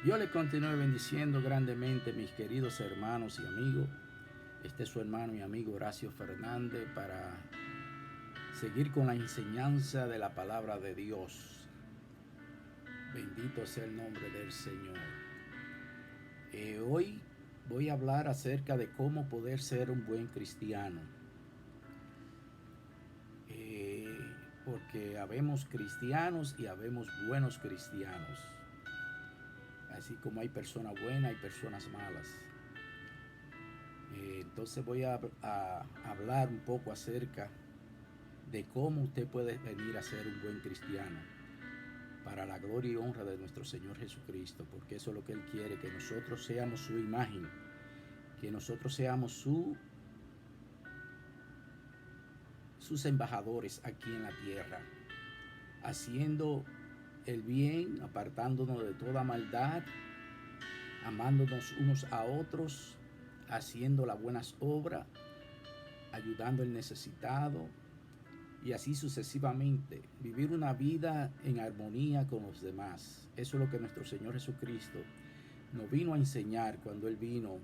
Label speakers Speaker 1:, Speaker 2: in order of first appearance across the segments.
Speaker 1: Yo le continúe bendiciendo grandemente, mis queridos hermanos y amigos. Este es su hermano y amigo Horacio Fernández para seguir con la enseñanza de la palabra de Dios. Bendito sea el nombre del Señor. Hoy voy a hablar acerca de cómo poder ser un buen cristiano. Porque habemos cristianos y habemos buenos cristianos. Así como hay personas buenas, hay personas malas. Entonces voy a hablar un poco acerca de cómo usted puede venir a ser un buen cristiano para la gloria y honra de nuestro Señor Jesucristo, porque eso es lo que Él quiere, que nosotros seamos su imagen, que nosotros seamos sus embajadores aquí en la tierra, haciendo el bien, apartándonos de toda maldad, amándonos unos a otros, haciendo las buenas obras, ayudando al necesitado y así sucesivamente. Vivir una vida en armonía con los demás. Eso es lo que nuestro Señor Jesucristo nos vino a enseñar cuando Él vino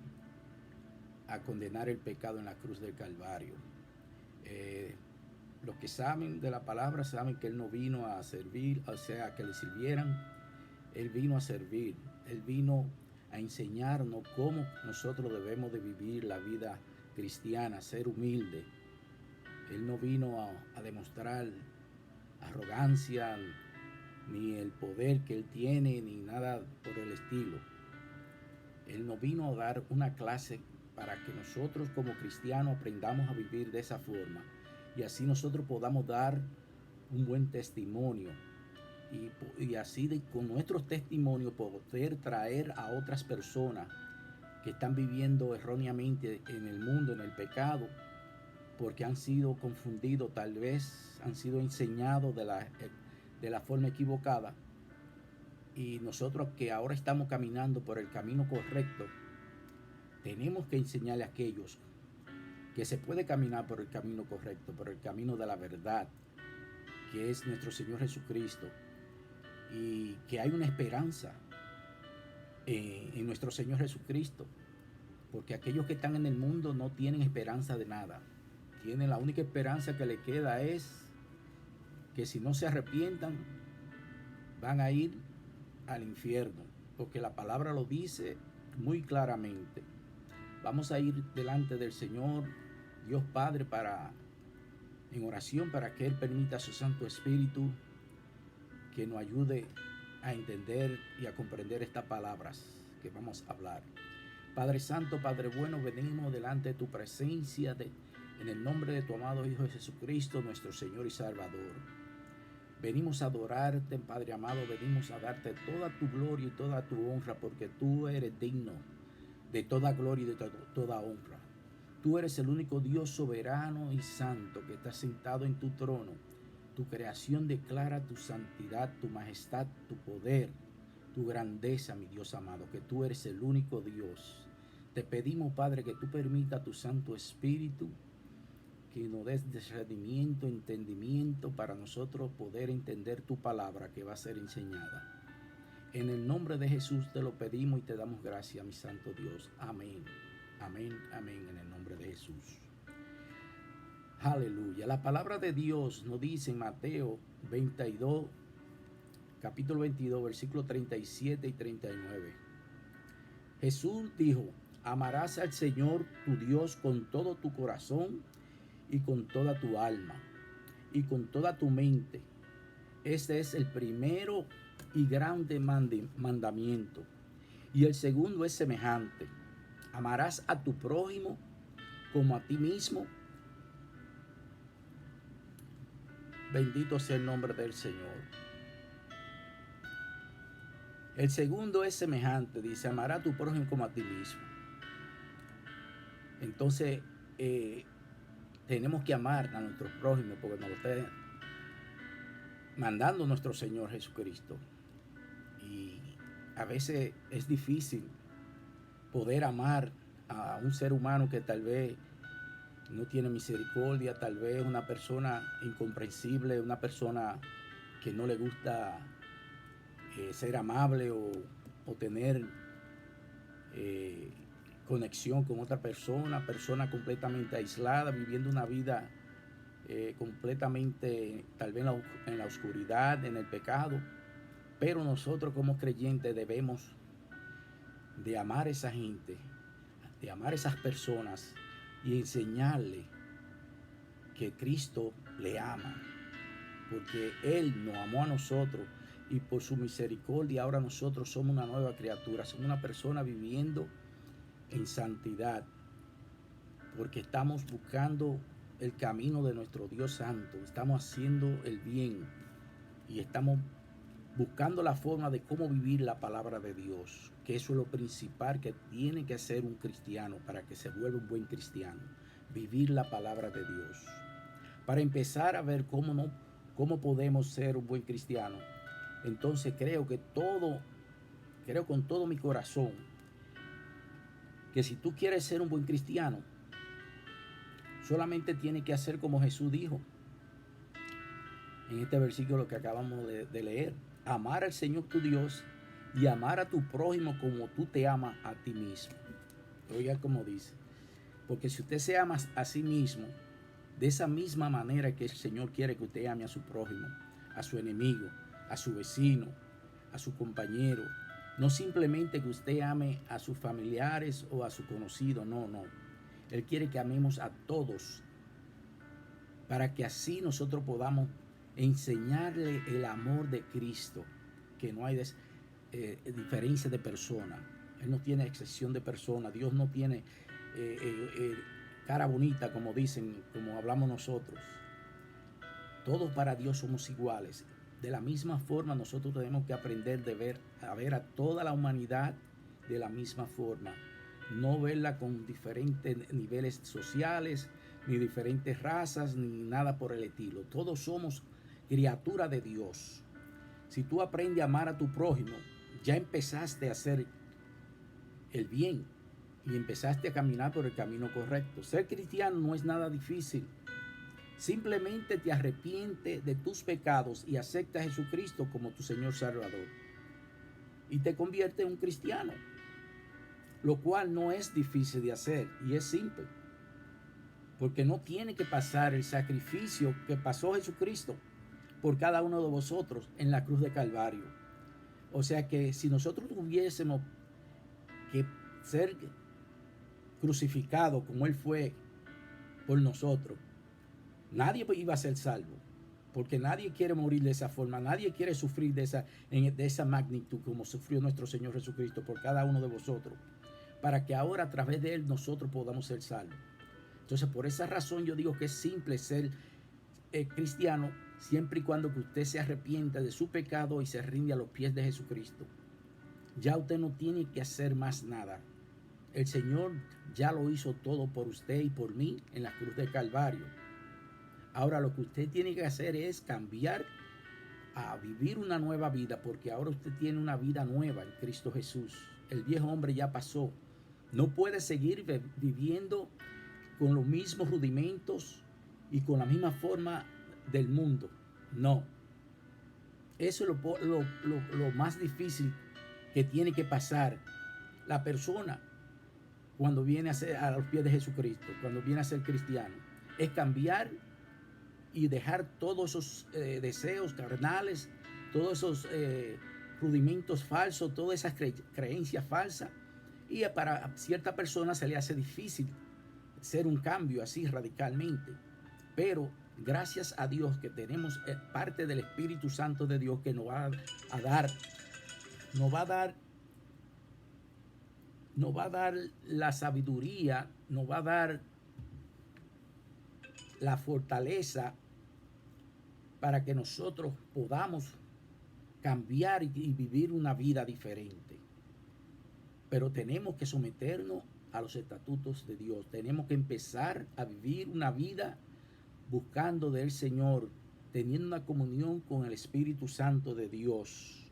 Speaker 1: a condenar el pecado en la cruz del Calvario. Los que saben de la palabra saben que Él no vino a servir, o sea, que le sirvieran. Él vino a servir. Él vino a enseñarnos cómo nosotros debemos de vivir la vida cristiana, ser humilde. Él no vino a demostrar arrogancia, ni el poder que Él tiene, ni nada por el estilo. Él nos vino a dar una clase para que nosotros como cristianos aprendamos a vivir de esa forma y así nosotros podamos dar un buen testimonio y así con nuestros testimonios poder traer a otras personas que están viviendo erróneamente en el mundo, en el pecado, porque han sido confundidos, tal vez han sido enseñados de la forma equivocada. Y nosotros que ahora estamos caminando por el camino correcto, tenemos que enseñarle a aquellos que se puede caminar por el camino correcto, por el camino de la verdad, que es nuestro Señor Jesucristo, y que hay una esperanza en nuestro Señor Jesucristo, porque aquellos que están en el mundo no tienen esperanza de nada. Tienen la única esperanza que le queda es que si no se arrepientan van a ir al infierno, porque la palabra lo dice muy claramente. Vamos a ir delante del Señor Dios Padre en oración para que Él permita a su Santo Espíritu que nos ayude a entender y a comprender estas palabras que vamos a hablar. Padre Santo, Padre bueno, venimos delante de tu presencia en el nombre de tu amado Hijo Jesucristo, nuestro Señor y Salvador. Venimos a adorarte, Padre amado, venimos a darte toda tu gloria y toda tu honra, porque tú eres digno de toda gloria y de toda honra. Tú eres el único Dios soberano y santo que está sentado en tu trono. Tu creación declara tu santidad, tu majestad, tu poder, tu grandeza, mi Dios amado, que tú eres el único Dios. Te pedimos, Padre, que tú permitas a tu Santo Espíritu que nos des discernimiento, entendimiento para nosotros poder entender tu palabra que va a ser enseñada. En el nombre de Jesús te lo pedimos y te damos gracias, mi santo Dios. Amén. Amén, amén, en el nombre de Jesús. Aleluya. La palabra de Dios nos dice en Mateo 22, capítulo 22, versículos 37 y 39. Jesús dijo: amarás al Señor tu Dios con todo tu corazón y con toda tu alma y con toda tu mente. Este es el primero y grande mandamiento. Y el segundo es semejante: amarás a tu prójimo como a ti mismo. Bendito sea el nombre del Señor. El segundo es semejante, dice: amarás a tu prójimo como a ti mismo. Entonces, tenemos que amar a nuestros prójimos porque nos lo está mandando nuestro Señor Jesucristo. Y a veces es difícil poder amar a un ser humano que tal vez no tiene misericordia, tal vez una persona incomprensible, una persona que no le gusta ser amable o tener conexión con otra persona completamente aislada, viviendo una vida completamente, tal vez en la oscuridad, en el pecado. Pero nosotros como creyentes debemos de amar a esa gente, de amar a esas personas y enseñarle que Cristo le ama, porque Él nos amó a nosotros y por su misericordia ahora nosotros somos una nueva criatura, somos una persona viviendo en santidad, porque estamos buscando el camino de nuestro Dios Santo, estamos haciendo el bien y estamos buscando la forma de cómo vivir la palabra de Dios, que eso es lo principal que tiene que hacer un cristiano para que se vuelva un buen cristiano, vivir la palabra de Dios. Para empezar a ver cómo podemos ser un buen cristiano, entonces creo con todo mi corazón, que si tú quieres ser un buen cristiano, solamente tienes que hacer como Jesús dijo en este versículo que acabamos de leer: amar al Señor tu Dios y amar a tu prójimo como tú te amas a ti mismo. Oiga como dice, porque si usted se ama a sí mismo, de esa misma manera que el Señor quiere que usted ame a su prójimo, a su enemigo, a su vecino, a su compañero. No simplemente que usted ame a sus familiares o a su conocido, no. Él quiere que amemos a todos, para que así nosotros podamos enseñarle el amor de Cristo, que no hay diferencia de persona. Él no tiene excepción de persona. Dios no tiene cara bonita, como dicen, como hablamos nosotros. Todos para Dios somos iguales. De la misma forma nosotros tenemos que aprender a ver a toda la humanidad de la misma forma. No verla con diferentes niveles sociales, ni diferentes razas, ni nada por el estilo. Todos somos criatura de Dios. Si tú aprendes a amar a tu prójimo, ya empezaste a hacer el bien y empezaste a caminar por el camino correcto. Ser cristiano no es nada difícil. Simplemente te arrepientes de tus pecados y aceptas a Jesucristo como tu Señor Salvador. Y te conviertes en un cristiano, lo cual no es difícil de hacer y es simple. Porque no tiene que pasar el sacrificio que pasó Jesucristo por cada uno de vosotros en la cruz de Calvario. O sea que si nosotros tuviésemos que ser crucificados como Él fue por nosotros, nadie iba a ser salvo. Porque nadie quiere morir de esa forma, nadie quiere sufrir de esa magnitud como sufrió nuestro Señor Jesucristo por cada uno de vosotros, para que ahora a través de Él nosotros podamos ser salvos. Entonces por esa razón yo digo que es simple ser cristiano, siempre y cuando que usted se arrepienta de su pecado y se rinde a los pies de Jesucristo. Ya usted no tiene que hacer más nada. El Señor ya lo hizo todo por usted y por mí en la cruz de Calvario. Ahora lo que usted tiene que hacer es cambiar a vivir una nueva vida, porque ahora usted tiene una vida nueva en Cristo Jesús. El viejo hombre ya pasó. No puede seguir viviendo con los mismos rudimentos y con la misma forma del mundo. No. Eso es lo más difícil que tiene que pasar la persona cuando viene a los pies de Jesucristo, cuando viene a ser cristiano. Es cambiar y dejar todos esos deseos carnales, todos esos rudimentos falsos, todas esas creencias falsas. Y para cierta persona se le hace difícil hacer un cambio así radicalmente. Pero gracias a Dios que tenemos parte del Espíritu Santo de Dios que nos va a dar la sabiduría, nos va a dar la fortaleza para que nosotros podamos cambiar y vivir una vida diferente. Pero tenemos que someternos a los estatutos de Dios. Tenemos que empezar a vivir una vida buscando del Señor, teniendo una comunión con el Espíritu Santo de Dios.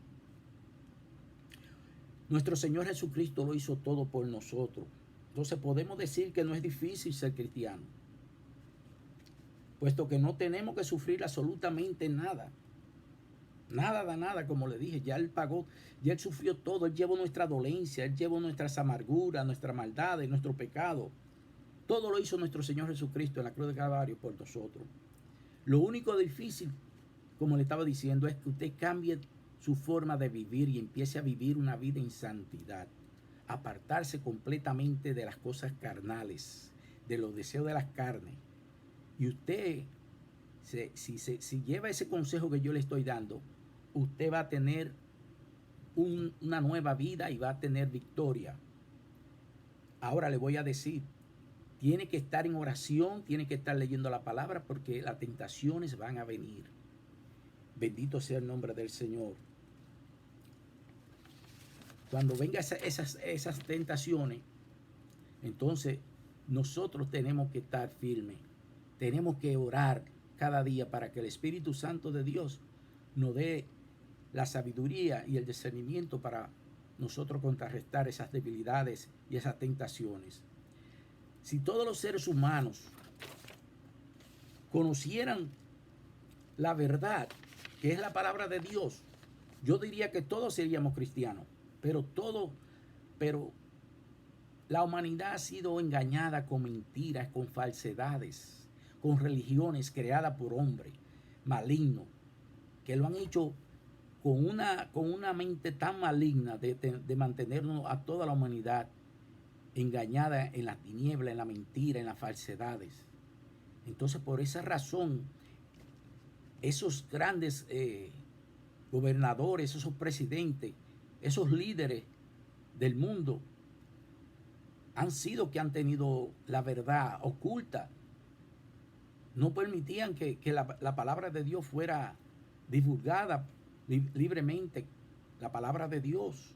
Speaker 1: Nuestro Señor Jesucristo lo hizo todo por nosotros. Entonces podemos decir que no es difícil ser cristiano, puesto que no tenemos que sufrir absolutamente nada. Nada da nada, como le dije, ya Él pagó, ya Él sufrió todo, Él llevó nuestra dolencia, Él llevó nuestras amarguras, nuestra maldad y nuestro pecado. Todo lo hizo nuestro Señor Jesucristo en la cruz de Calvario por nosotros. Lo único difícil, como le estaba diciendo, es que usted cambie su forma de vivir y empiece a vivir una vida en santidad. Apartarse completamente de las cosas carnales, de los deseos de las carnes. Y usted, si lleva ese consejo que yo le estoy dando, usted va a tener una nueva vida y va a tener victoria. Ahora le voy a decir, tiene que estar en oración, tiene que estar leyendo la palabra porque las tentaciones van a venir. Bendito sea el nombre del Señor. Cuando vengan esas tentaciones, entonces nosotros tenemos que estar firmes. Tenemos que orar cada día para que el Espíritu Santo de Dios nos dé la sabiduría y el discernimiento para nosotros contrarrestar esas debilidades y esas tentaciones. Si todos los seres humanos conocieran la verdad, que es la palabra de Dios, yo diría que todos seríamos cristianos, pero la humanidad ha sido engañada con mentiras, con falsedades, con religiones creadas por hombres malignos, que lo han hecho con una mente tan maligna de mantenernos a toda la humanidad engañada en la tiniebla, en la mentira, en las falsedades. Entonces, por esa razón, esos grandes gobernadores, esos presidentes, esos líderes del mundo han sido que han tenido la verdad oculta. No permitían que la palabra de Dios fuera divulgada libremente. La palabra de Dios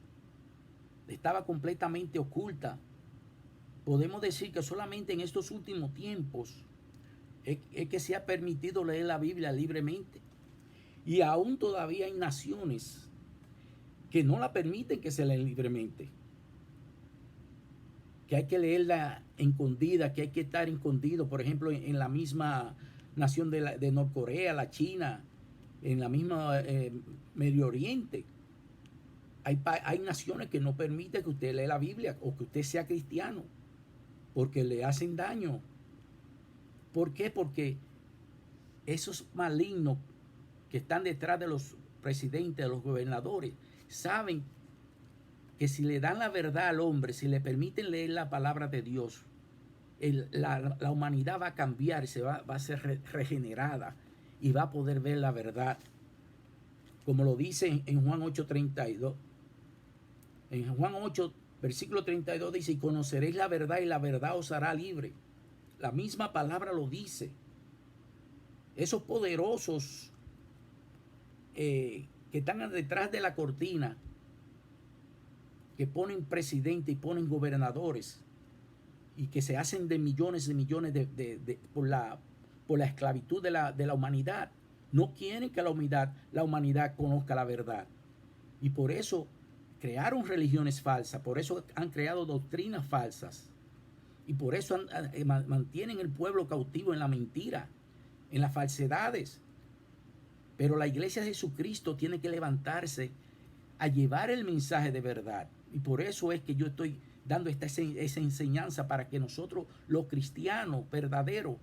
Speaker 1: estaba completamente oculta. Podemos decir que solamente en estos últimos tiempos es que se ha permitido leer la Biblia libremente. Y aún todavía hay naciones que no la permiten que se leen libremente. Que hay que leerla escondida, que hay que estar escondido. Por ejemplo, en la misma nación de Norcorea, la China, en la misma Medio Oriente. Hay naciones que no permiten que usted lea la Biblia o que usted sea cristiano, porque le hacen daño. ¿Por qué? Porque esos malignos que están detrás de los presidentes, de los gobernadores, saben que si le dan la verdad al hombre, si le permiten leer la palabra de Dios, la humanidad va a cambiar, va a ser regenerada y va a poder ver la verdad. Como lo dice en Juan 8:32. En Juan 8, versículo 32 dice, y conoceréis la verdad y la verdad os hará libre. La misma palabra lo dice. Esos poderosos que están detrás de la cortina, que ponen presidentes y ponen gobernadores y que se hacen de millones por la esclavitud de la humanidad, no quieren que la humanidad conozca la verdad. Y por eso crearon religiones falsas, por eso han creado doctrinas falsas. Y por eso mantienen el pueblo cautivo en la mentira, en las falsedades. Pero la iglesia de Jesucristo tiene que levantarse a llevar el mensaje de verdad. Y por eso es que yo estoy dando esa enseñanza para que nosotros, los cristianos verdaderos,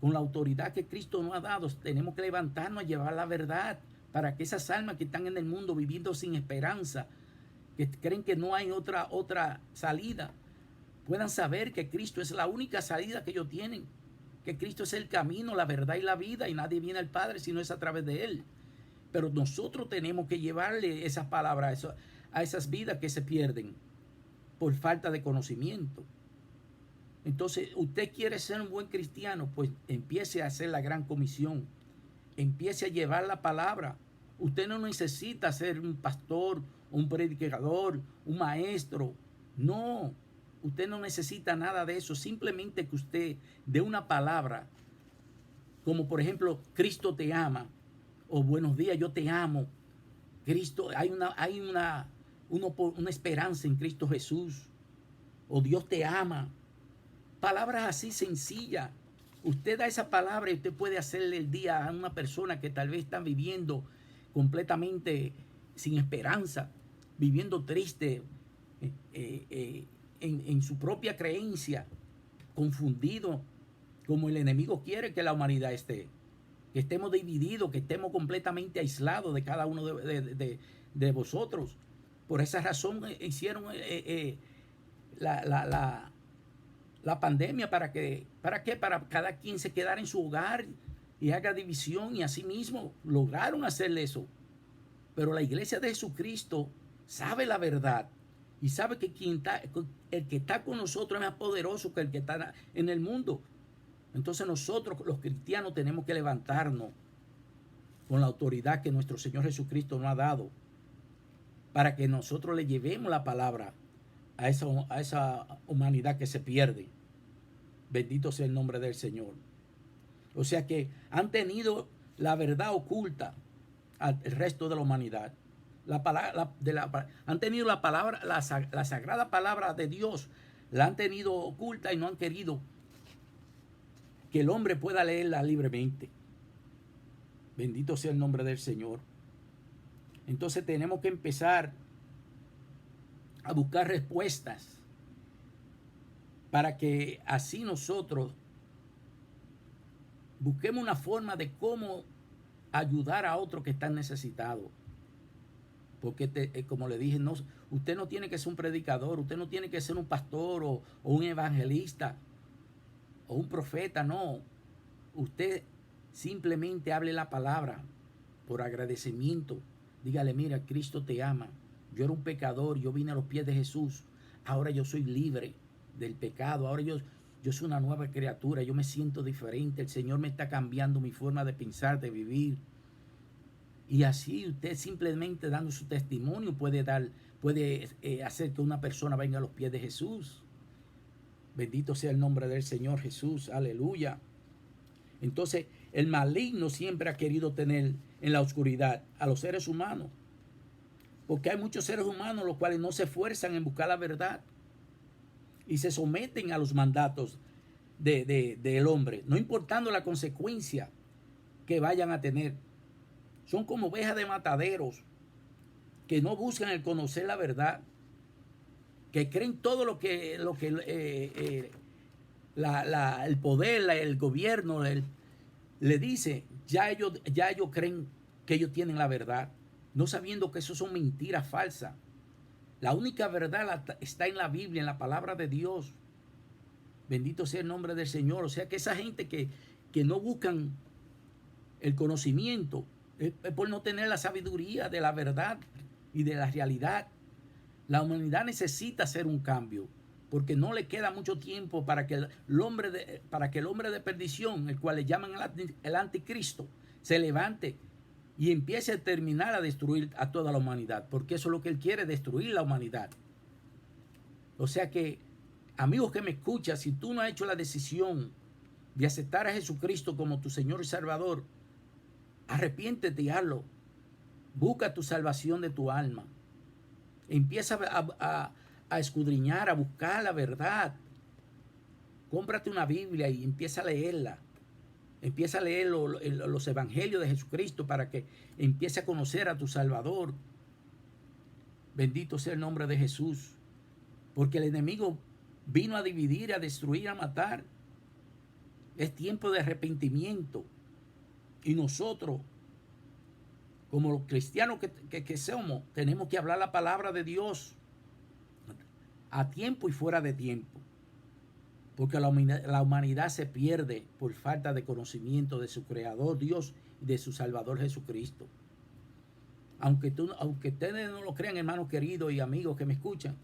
Speaker 1: con la autoridad que Cristo nos ha dado, tenemos que levantarnos a llevar la verdad para que esas almas que están en el mundo viviendo sin esperanza, que creen que no hay otra salida, puedan saber que Cristo es la única salida que ellos tienen, que Cristo es el camino, la verdad y la vida, y nadie viene al Padre si no es a través de Él. Pero nosotros tenemos que llevarle esas palabras a esas vidas que se pierden por falta de conocimiento. Entonces, usted quiere ser un buen cristiano, pues empiece a hacer la gran comisión, empiece a llevar la palabra. Usted no necesita ser un pastor, un predicador, un maestro. No, usted no necesita nada de eso. Simplemente que usted dé una palabra, como por ejemplo, Cristo te ama, o buenos días, yo te amo. Cristo, hay una esperanza en Cristo Jesús, o Dios te ama. Palabras así sencillas. Usted da esa palabra y usted puede hacerle el día a una persona que tal vez está viviendo completamente sin esperanza, viviendo triste en su propia creencia, confundido, como el enemigo quiere que la humanidad esté. Que estemos divididos, que estemos completamente aislados de cada uno de vosotros. Por esa razón hicieron la pandemia ¿para qué? Para cada quien se quedara en su hogar y haga división, y así mismo lograron hacerle eso. Pero la iglesia de Jesucristo sabe la verdad y sabe que el que está con nosotros es más poderoso que el que está en el mundo. Entonces nosotros los cristianos tenemos que levantarnos con la autoridad que nuestro Señor Jesucristo nos ha dado, para que nosotros le llevemos la palabra a esa humanidad que se pierde. Bendito sea el nombre del Señor. O sea que han tenido la verdad oculta al resto de la humanidad. Han tenido la palabra, la sagrada palabra de Dios, la han tenido oculta y no han querido que el hombre pueda leerla libremente. Bendito sea el nombre del Señor. Entonces tenemos que empezar a buscar respuestas para que así nosotros busquemos una forma de cómo ayudar a otro que está necesitado. Porque como le dije, no, usted no tiene que ser un predicador, usted no tiene que ser un pastor o un evangelista o un profeta, no. Usted simplemente hable la palabra por agradecimiento. Dígale, mira, Cristo te ama. Yo era un pecador, yo vine a los pies de Jesús. Ahora yo soy libre del pecado. Ahora yo soy una nueva criatura. Yo me siento diferente. El Señor me está cambiando mi forma de pensar, de vivir. Y así usted simplemente dando su testimonio puede hacer que una persona venga a los pies de Jesús. Bendito sea el nombre del Señor Jesús. Aleluya. Entonces, el maligno siempre ha querido tener en la oscuridad a los seres humanos. Porque hay muchos seres humanos los cuales no se esfuerzan en buscar la verdad y se someten a los mandatos del hombre, no importando la consecuencia que vayan a tener. Son como ovejas de mataderos que no buscan el conocer la verdad, que creen todo lo que el poder, el gobierno le dice. Ya ellos creen que ellos tienen la verdad, no sabiendo que eso son mentiras falsas. La única verdad está en la Biblia, en la palabra de Dios. Bendito sea el nombre del Señor. O sea que esa gente que no buscan el conocimiento es por no tener la sabiduría de la verdad y de la realidad. La humanidad necesita hacer un cambio, porque no le queda mucho tiempo para que el hombre de perdición, el cual le llaman el anticristo, se levante y empiece a terminar a destruir a toda la humanidad, porque eso es lo que él quiere, destruir la humanidad. O sea que, amigos que me escuchan, si tú no has hecho la decisión de aceptar a Jesucristo como tu Señor y Salvador, arrepiéntete y hazlo. Busca tu salvación de tu alma. Empieza a escudriñar, a buscar la verdad. Cómprate una Biblia y empieza a leerla. Empieza a leer los evangelios de Jesucristo para que empiece a conocer a tu Salvador. Bendito sea el nombre de Jesús. Porque el enemigo vino a dividir, a destruir, a matar. Es tiempo de arrepentimiento. Y nosotros, como los cristianos que somos, tenemos que hablar la palabra de Dios a tiempo y fuera de tiempo. Porque la humanidad se pierde por falta de conocimiento de su Creador Dios y de su Salvador Jesucristo. Aunque ustedes no lo crean, hermanos queridos y amigos que me escuchan,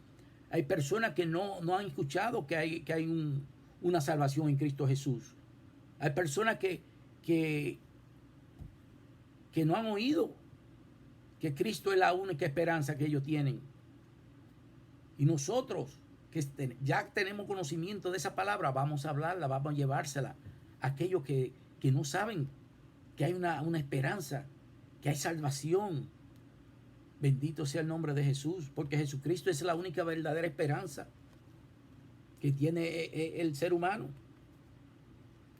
Speaker 1: hay personas que no han escuchado que hay una salvación en Cristo Jesús. Hay personas que no han oído que Cristo es la única esperanza que ellos tienen. Y nosotros, que ya tenemos conocimiento de esa palabra, vamos a hablarla, vamos a llevársela a aquellos que no saben que hay una esperanza, que hay salvación. Bendito sea el nombre de Jesús, porque Jesucristo es la única verdadera esperanza que tiene el ser humano.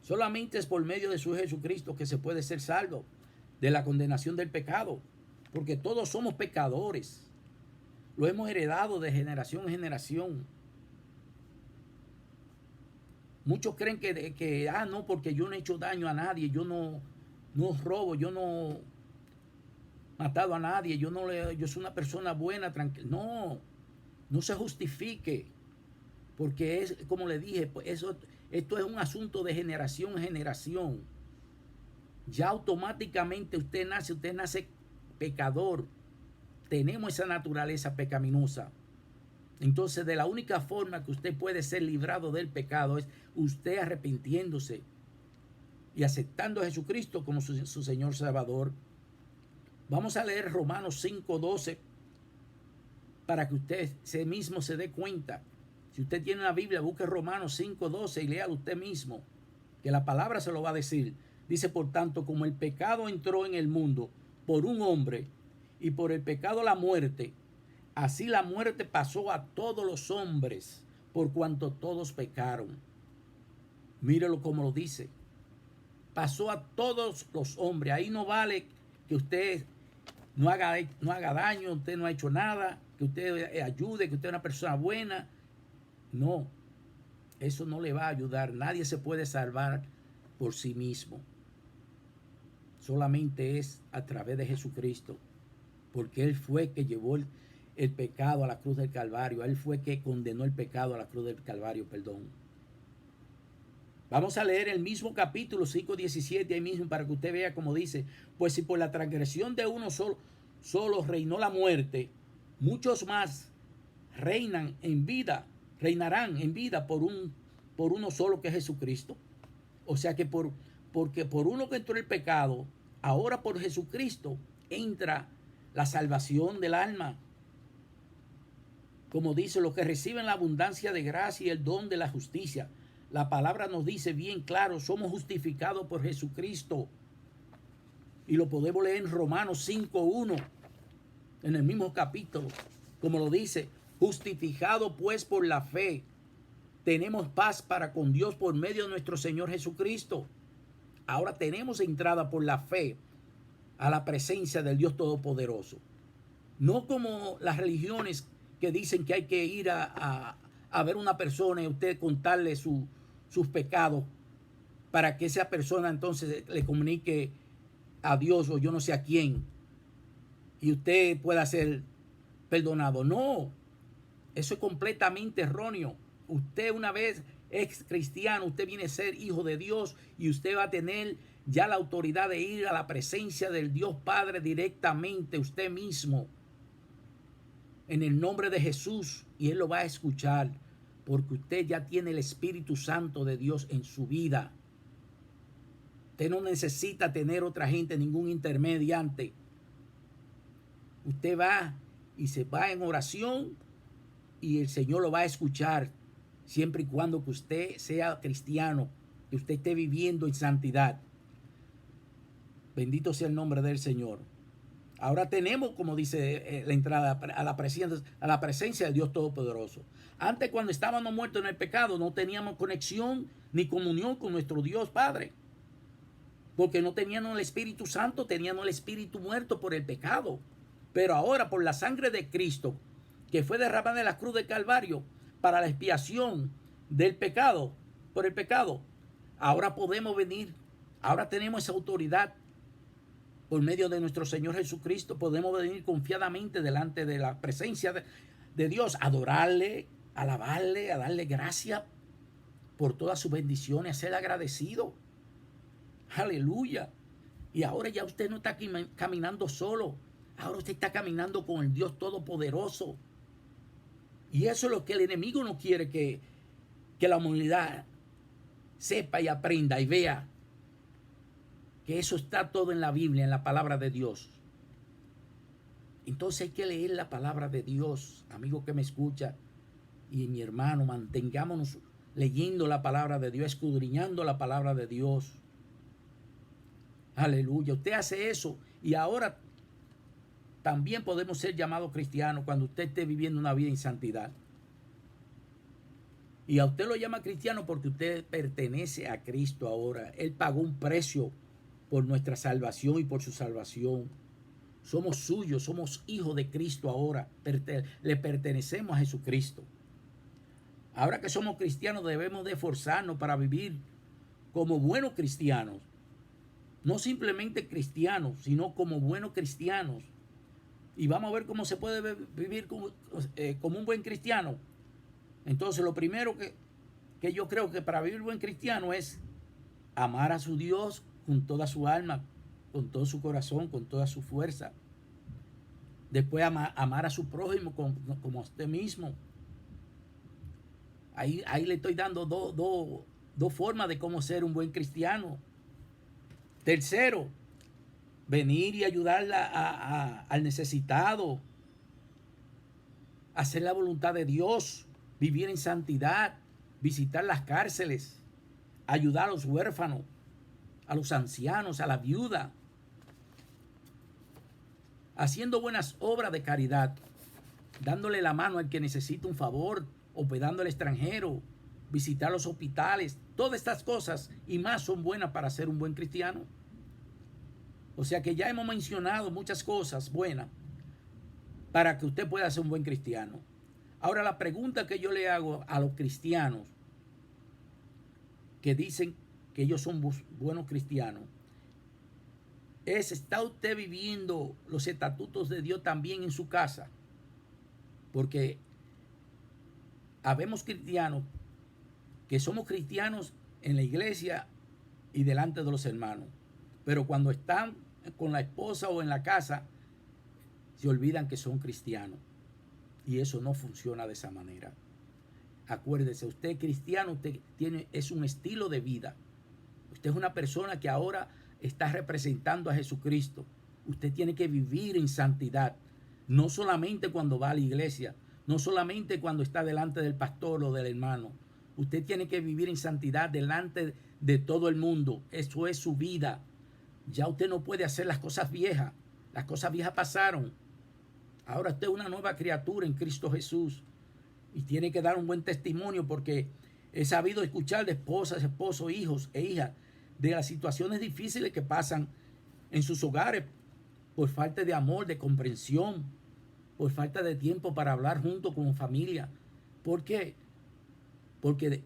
Speaker 1: Solamente es por medio de su Jesucristo que se puede ser salvo de la condenación del pecado. porque todos somos pecadores. Lo hemos heredado de generación en generación. Muchos creen que no, porque yo no he hecho daño a nadie, yo no robo, yo no he matado a nadie, yo soy una persona buena, tranquila. No, no se justifique, porque es, como le dije, pues esto es un asunto de generación en generación. Ya automáticamente usted nace pecador. Tenemos esa naturaleza pecaminosa. Entonces, de la única forma que usted puede ser librado del pecado es usted arrepintiéndose y aceptando a Jesucristo como su Señor Salvador. Vamos a leer Romanos 5:12 para que usted mismo se dé cuenta. Si usted tiene una Biblia, busque Romanos 5:12 y léalo usted mismo, que la palabra se lo va a decir. Dice, por tanto, como el pecado entró en el mundo por un hombre y por el pecado la muerte, así la muerte pasó a todos los hombres por cuanto todos pecaron. Mírelo como lo dice. Pasó a todos los hombres. Ahí no vale que usted no haga daño, usted no ha hecho nada, que usted ayude, que usted es una persona buena. No, eso no le va a ayudar. Nadie se puede salvar por sí mismo. Solamente es a través de Jesucristo, porque Él fue que llevó el pecado a la cruz del Calvario. Él fue que condenó el pecado a la cruz del Calvario, perdón. Vamos a leer el mismo capítulo 5:17 ahí mismo para que usted vea como dice, pues si por la transgresión de uno solo reinó la muerte, muchos más reinarán en vida por uno solo que es Jesucristo. O sea que porque por uno que entró el pecado, ahora por Jesucristo entra la salvación del alma. Como dice, los que reciben la abundancia de gracia y el don de la justicia. La palabra nos dice bien claro, somos justificados por Jesucristo. Y lo podemos leer en Romanos 5:1, en el mismo capítulo. Como lo dice, justificado pues por la fe, tenemos paz para con Dios por medio de nuestro Señor Jesucristo. Ahora tenemos entrada por la fe a la presencia del Dios Todopoderoso. No como las religiones que dicen que hay que ir a ver una persona y usted contarle sus pecados para que esa persona entonces le comunique a Dios o yo no sé a quién y usted pueda ser perdonado. No, eso es completamente erróneo. Usted una vez es cristiano, usted viene a ser hijo de Dios y usted va a tener ya la autoridad de ir a la presencia del Dios Padre directamente usted mismo en el nombre de Jesús, y Él lo va a escuchar porque usted ya tiene el Espíritu Santo de Dios en su vida. Usted no necesita tener otra gente, ningún intermediante. Usted va y se va en oración y el Señor lo va a escuchar siempre y cuando que usted sea cristiano, que usted esté viviendo en santidad. Bendito sea el nombre del Señor. Ahora tenemos, como dice la entrada a la presencia del Dios Todopoderoso. Antes, cuando estábamos muertos en el pecado, no teníamos conexión ni comunión con nuestro Dios Padre. Porque no teníamos el Espíritu Santo, teníamos el Espíritu muerto por el pecado. Pero ahora, por la sangre de Cristo, que fue derramada en la cruz del Calvario para la expiación del pecado, por el pecado, ahora podemos venir, ahora tenemos esa autoridad. Por medio de nuestro Señor Jesucristo podemos venir confiadamente delante de la presencia de Dios, adorarle, alabarle, a darle gracias por todas sus bendiciones, a ser agradecido. Aleluya. Y ahora ya usted no está caminando solo, ahora usted está caminando con el Dios Todopoderoso. Y eso es lo que el enemigo no quiere que la humanidad sepa y aprenda y vea. Que eso está todo en la Biblia, en la palabra de Dios. Entonces hay que leer la palabra de Dios, amigo que me escucha, y mi hermano, mantengámonos leyendo la palabra de Dios, escudriñando la palabra de Dios. Aleluya. Usted hace eso y ahora también podemos ser llamados cristianos cuando usted esté viviendo una vida en santidad. Y a usted lo llama cristiano porque usted pertenece a Cristo ahora. Él pagó un precio por nuestra salvación y por su salvación. Somos suyos, somos hijos de Cristo ahora. Le pertenecemos a Jesucristo. Ahora que somos cristianos debemos de esforzarnos para vivir como buenos cristianos. No simplemente cristianos, sino como buenos cristianos. Y vamos a ver cómo se puede vivir como un buen cristiano. Entonces lo primero que yo creo que para vivir buen cristiano es amar a su Dios con toda su alma, con todo su corazón, con toda su fuerza. Después amar a su prójimo como a usted mismo. Ahí le estoy dando dos formas de cómo ser un buen cristiano. Tercero, venir y ayudar al necesitado, hacer la voluntad de Dios, vivir en santidad, visitar las cárceles, ayudar a los huérfanos, a los ancianos, a la viuda, haciendo buenas obras de caridad, dándole la mano al que necesita un favor, hospedando al extranjero, visitar los hospitales. Todas estas cosas y más son buenas para ser un buen cristiano. O sea que ya hemos mencionado muchas cosas buenas para que usted pueda ser un buen cristiano. Ahora la pregunta que yo le hago a los cristianos que dicen que ellos son buenos cristianos es: ¿está usted viviendo los estatutos de Dios también en su casa? Porque habemos cristianos que somos cristianos en la iglesia y delante de los hermanos, pero cuando están con la esposa o en la casa se olvidan que son cristianos, y eso no funciona de esa manera. Acuérdese, usted cristiano, usted es un estilo de vida. Usted es una persona que ahora está representando a Jesucristo. Usted tiene que vivir en santidad, no solamente cuando va a la iglesia, no solamente cuando está delante del pastor o del hermano. Usted tiene que vivir en santidad delante de todo el mundo. Eso es su vida. Ya usted no puede hacer las cosas viejas. Las cosas viejas pasaron. Ahora usted es una nueva criatura en Cristo Jesús. Y tiene que dar un buen testimonio, porque he sabido escuchar de esposas, esposos, hijos e hijas de las situaciones difíciles que pasan en sus hogares por falta de amor, de comprensión, por falta de tiempo para hablar juntos como familia. ¿Por qué? Porque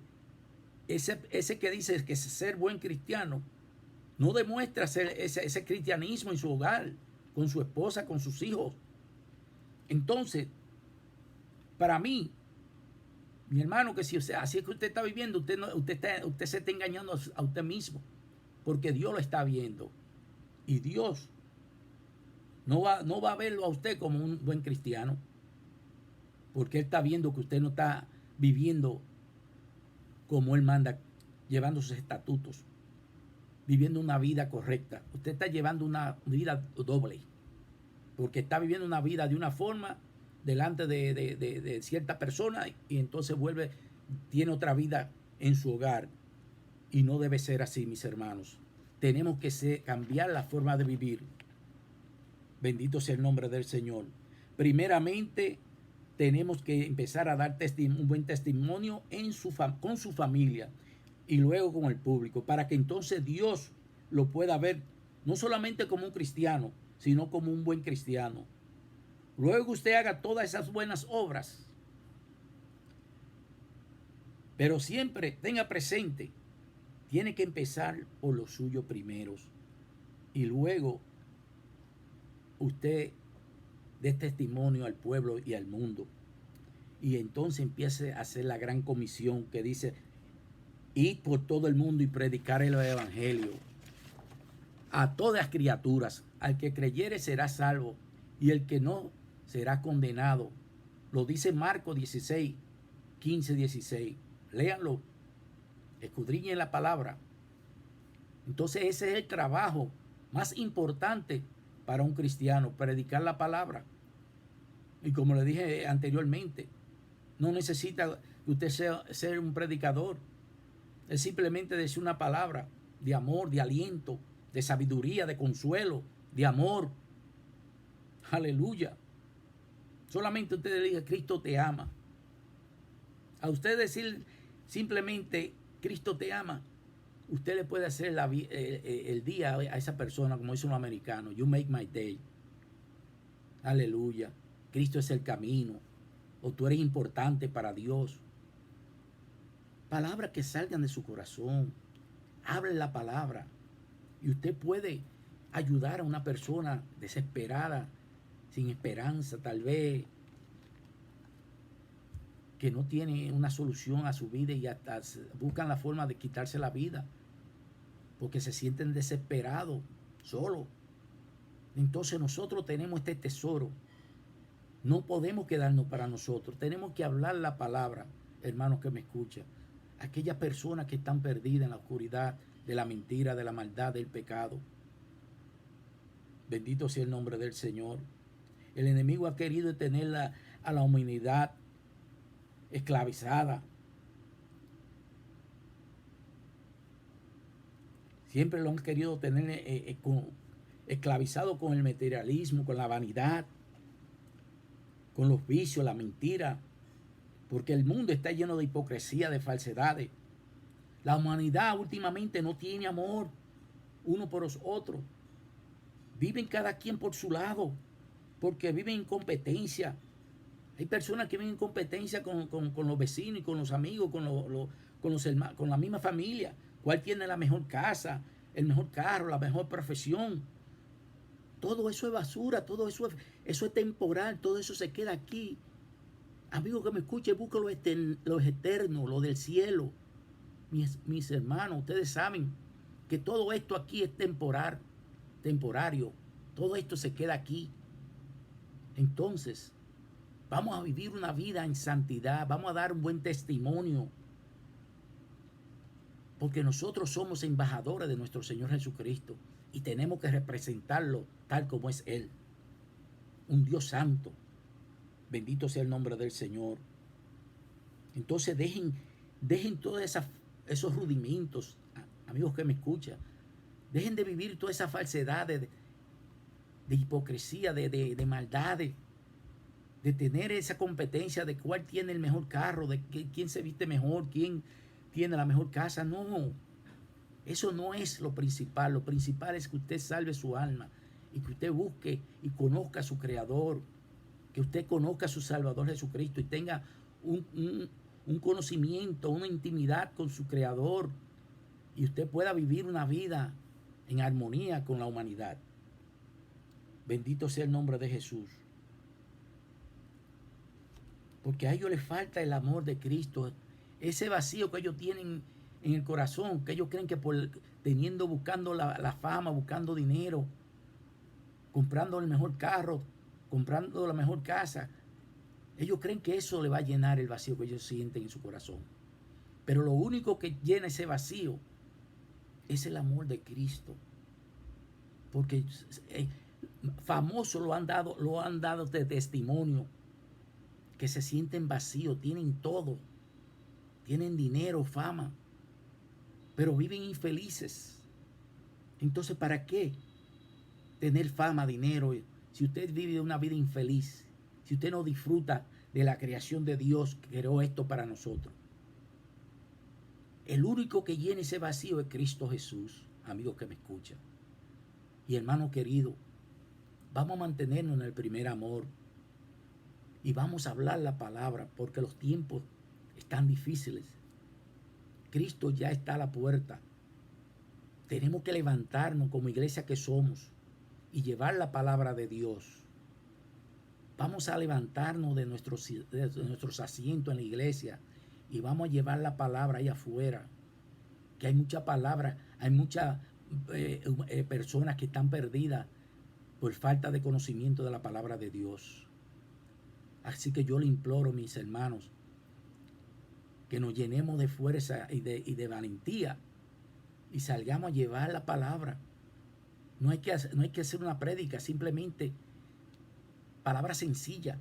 Speaker 1: ese que dice que ser buen cristiano no demuestra ese cristianismo en su hogar, con su esposa, con sus hijos. Entonces, para mí, mi hermano, que si así es que usted está viviendo, usted se está engañando a usted mismo, porque Dios lo está viendo. Y Dios no va a verlo a usted como un buen cristiano, porque Él está viendo que usted no está viviendo como Él manda, llevando sus estatutos, viviendo una vida correcta. Usted está llevando una vida doble, porque está viviendo una vida de una forma delante de cierta persona, y entonces tiene otra vida en su hogar, y no debe ser así, mis hermanos. Tenemos que cambiar la forma de vivir. Bendito sea el nombre del Señor. Primeramente, tenemos que empezar a dar un buen testimonio con su familia y luego con el público, para que entonces Dios lo pueda ver no solamente como un cristiano, sino como un buen cristiano. Luego que usted haga todas esas buenas obras, pero siempre tenga presente, tiene que empezar por lo suyo primeros, y luego usted dé testimonio al pueblo y al mundo. Y entonces empiece a hacer la gran comisión que dice: id por todo el mundo y predicar el evangelio a todas criaturas. Al que creyere será salvo, y el que no será condenado. Lo dice Marcos 16, 15, 16. Léanlo, escudriñen la palabra. Entonces ese es el trabajo más importante para un cristiano: predicar la palabra. Y como le dije anteriormente, no necesita que usted sea un predicador. Es simplemente decir una palabra de amor, de aliento, de sabiduría, de consuelo, de amor. Aleluya. Solamente usted le diga: Cristo te ama. A usted decir simplemente Cristo te ama, usted le puede hacer el día a esa persona, como dice un americano: you make my day. Aleluya. Cristo es el camino. O tú eres importante para Dios. Palabras que salgan de su corazón. Hable la palabra. Y usted puede ayudar a una persona desesperada, sin esperanza, tal vez, que no tiene una solución a su vida y hasta buscan la forma de quitarse la vida porque se sienten desesperados, solos. Entonces nosotros tenemos este tesoro. No podemos quedarnos para nosotros. Tenemos que hablar la palabra, hermanos que me escuchan. Aquellas personas que están perdidas en la oscuridad de la mentira, de la maldad, del pecado. Bendito sea el nombre del Señor. El enemigo ha querido tener a la humanidad esclavizada. Siempre lo han querido tener esclavizado con el materialismo, con la vanidad, con los vicios, la mentira. Porque el mundo está lleno de hipocresía, de falsedades. La humanidad últimamente no tiene amor uno por los otros. Viven cada quien por su lado, porque viven en competencia. Hay personas que viven en competencia con los vecinos y con los amigos, con los hermanos, con la misma familia. ¿Cuál tiene la mejor casa, el mejor carro, la mejor profesión? Todo eso es basura, todo eso es temporal, todo eso se queda aquí. Amigo que me escuche, busca lo eterno, lo del cielo. Mis hermanos, ustedes saben que todo esto aquí es temporario. Todo esto se queda aquí. Entonces, vamos a vivir una vida en santidad, vamos a dar un buen testimonio. Porque nosotros somos embajadores de nuestro Señor Jesucristo y tenemos que representarlo tal como es Él. Un Dios santo. Bendito sea el nombre del Señor. Entonces dejen todos esos rudimentos, amigos que me escuchan. Dejen de vivir toda esa falsedad de hipocresía, de maldades, de tener esa competencia de cuál tiene el mejor carro, de quién se viste mejor, quién tiene la mejor casa. No, eso no es lo principal. Lo principal es que usted salve su alma y que usted busque y conozca a su Creador, que usted conozca a su Salvador Jesucristo y tenga un conocimiento, una intimidad con su Creador y usted pueda vivir una vida en armonía con la humanidad. Bendito sea el nombre de Jesús. Porque a ellos les falta el amor de Cristo, ese vacío que ellos tienen en el corazón, que ellos creen que buscando la fama, buscando dinero, comprando el mejor carro, comprando la mejor casa, ellos creen que eso le va a llenar el vacío que ellos sienten en su corazón. Pero lo único que llena ese vacío es el amor de Cristo. Porque famosos lo han dado de testimonio, que se sienten vacíos, tienen todo, tienen dinero, fama, pero viven infelices. Entonces, ¿para qué tener fama, dinero, si usted vive una vida infeliz? Si usted no disfruta de la creación de Dios que creó esto para nosotros. El único que llena ese vacío es Cristo Jesús, amigos que me escuchan. Y hermano querido, vamos a mantenernos en el primer amor y vamos a hablar la palabra, porque los tiempos están difíciles. Cristo ya está a la puerta. Tenemos que levantarnos como iglesia que somos y llevar la palabra de Dios. Vamos a levantarnos de nuestros asientos en la iglesia y vamos a llevar la palabra ahí afuera. Que hay mucha palabra, hay muchas personas que están perdidas por falta de conocimiento de la palabra de Dios. Así que yo le imploro, mis hermanos, que nos llenemos de fuerza y de valentía y salgamos a llevar la palabra. No hay que hacer una prédica, simplemente palabra sencilla.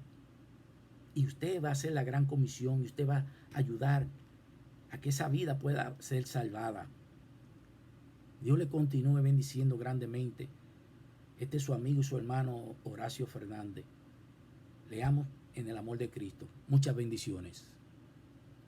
Speaker 1: Y usted va a hacer la gran comisión y usted va a ayudar a que esa vida pueda ser salvada. Dios le continúe bendiciendo grandemente. Este es su amigo y su hermano Horacio Fernández. Leamos en el amor de Cristo. Muchas bendiciones.